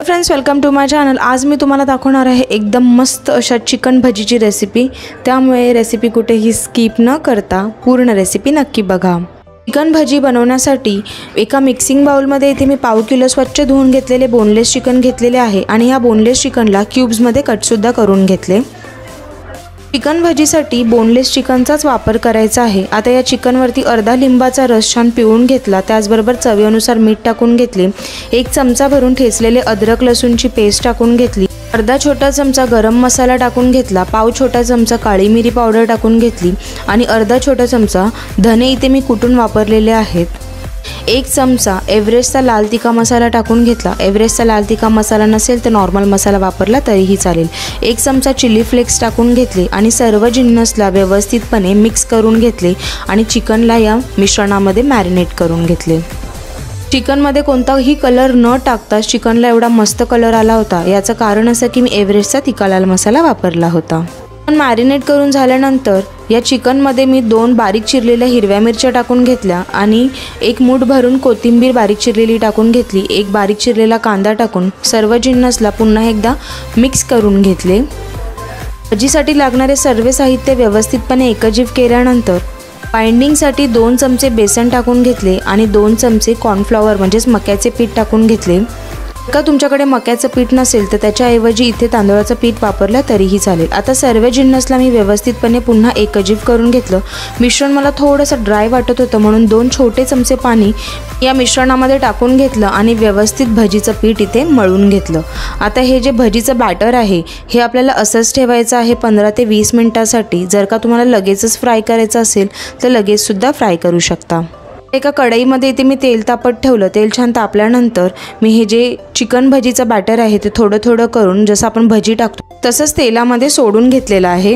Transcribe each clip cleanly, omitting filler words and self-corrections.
Friends, welcome to my channel. आज मी तुम्हाला दाखवणार आहे एकदम मस्त अशा चिकन भजीची रेसिपी। त्यामुळे रेसिपी कुठेही स्किप न करता पूर्ण रेसिपी नक्की बघा। चिकन भजी बनवण्यासाठी एका मिक्सिंग बाउलमध्ये इथे मी पाव किलो स्वच्छ धुवून घेतलेले बोनलेस चिकन घेतलेले आहे आणि या बोनलेस चिकनला क्यूब्समध्ये कट सुद्धा करून घेतले। चिकन भजीसाठी बोनलेस चिकनचाच वापर करायचा आहे। आता या चिकनवरती अर्धा लिंबाचा रस छान पिळून घेतला, त्याचबरोबर चवीनुसार मीठ टाकून घेतले। 1 चमचा भरून ठेचलेले अद्रक लसूणची पेस्ट टाकून घेतली। अर्धा छोटा चमचा गरम मसाला टाकून घेतला। पाव छोटा चमचा काळी मिरी पावडर टाकून घेतली आणि अर्धा छोटा चमचा धने इथे मी कुटून वापरलेले आहेत। 1 चमचा एव्हरेस्टचा लाल तिखा मसाला टाकून घेतला। एव्हरेस्टचा लाल तिखा मसाला नसेल तर नॉर्मल मसाला वापरला तरीही चालेल। 1 चमचा चिली फ्लेक्स टाकून घेतले आणि सर्व जिन्नसला व्यवस्थितपणे मिक्स करून घेतले आणि चिकनला या मिश्रणामध्ये मॅरिनेट करून घेतले। चिकनमध्ये कोणताही कलर न टाकता चिकनला एवढा मस्त कलर आला होता। याचं कारण असं की मी एव्हरेस्टचा तिखा लाल मसाला वापरला होता। मॅरिनेट करून झाल्यानंतर या चिकनमध्ये मी 2 बारीक चिरलेल्या हिरव्या मिरच्या टाकून घेतल्या आणि 1 मूठ भरून कोथिंबीर बारीक चिरलेली टाकून घेतली। 1 बारीक चिरलेला कांदा टाकून सर्व जिन्नसला पुन्हा एकदा मिक्स करून घेतले। भजीसाठी लागणारे सर्व साहित्य व्यवस्थितपणे एकजीव केल्यानंतर बाइंडिंगसाठी 2 चमचे बेसन टाकून घेतले आणि 2 चमचे कॉर्नफ्लॉवर म्हणजेच मक्याचे पीठ टाकून घेतले। का तुमच्याकडे मक्याचं पीठ नसेल तर त्याच्याऐवजी इथे तांदळाचं पीठ वापरलं तरीही चालेल। आता सर्व जिन्नसला मी व्यवस्थितपणे पुन्हा एकजीव करून घेतलं। मिश्रण मला थोडंसं ड्राय वाटत होतं म्हणून 2 छोटे चमचे पाणी या मिश्रणामध्ये टाकून घेतलं आणि व्यवस्थित भजीचं पीठ इथे मळून घेतलं। आता हे जे भजीचं बॅटर आहे हे आपल्याला असंच ठेवायचं आहे 15 ते 20 मिनिटांसाठी। जर का तुम्हाला लगेचच फ्राय करायचं असेल तर लगेच सुद्धा फ्राय करू शकता। एका कढईमध्ये इथे मी तेल तापत ठेवलं। तेल छान तापल्यानंतर मी हे जे चिकन भजीचं बॅटर आहे ते थोडं थोडं करून जसं आपण भजी टाकतो तसंच तेलामध्ये सोडून घेतलेलं आहे।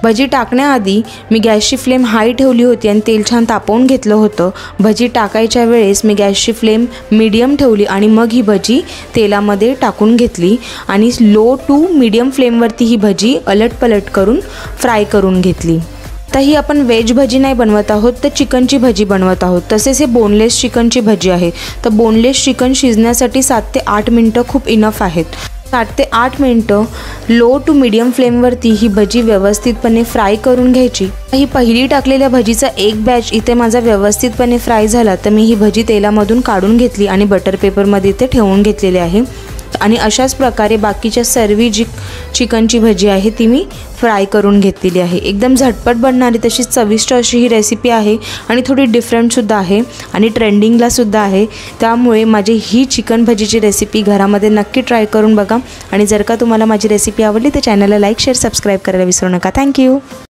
भजी टाकण्याआधी मी गॅसची फ्लेम हाय ठेवली होती आणि तेल छान तापवून घेतलं होतं। भजी टाकायच्या वेळेस मी गॅसची फ्लेम मीडियम ठेवली आणि मग ही भजी तेलामध्ये टाकून घेतली आणि लो टू मीडियम फ्लेमवरती ही भजी अलटपलट करून फ्राय करून घेतली। आता ही आपण व्हेज भजी नाही बनवत आहोत तर चिकनची भजी बनवत आहोत। तसेच हे बोनलेस चिकनची भजी आहे। तर बोनलेस चिकन शिजण्यासाठी 7 ते 8 मिनिटं खूप इनफ आहेत। 7 ते 8 मिनिटं लो टू मीडियम फ्लेमवरती ही भजी व्यवस्थितपणे फ्राय करून घ्यायची। ही पहिली टाकलेल्या भजीचा एक बॅच इथे माझा व्यवस्थितपणे फ्राय झाला तर मी ही भजी तेलामधून काढून घेतली आणि बटर पेपरमध्ये इथे ठेवून घेतलेली आहे। आणि अशाच प्रकारे बाकीच्या सर्व जी चिकनची भजी आहे ती मी फ्राय करून घेतलेली आहे। एकदम झटपट बनणारी तशीच चविष्ट अशी ही रेसिपी आहे आणि थोडी डिफरंटसुद्धा आहे आणि ट्रेंडिंगलासुद्धा आहे। त्यामुळे माझी ही चिकन भजीची रेसिपी घरामध्ये नक्की ट्राय करून बघा आणि जर का तुम्हाला माझी रेसिपी आवडली तर चॅनलला लाईक शेअर सबस्क्राईब करायला विसरू नका। थँक्यू।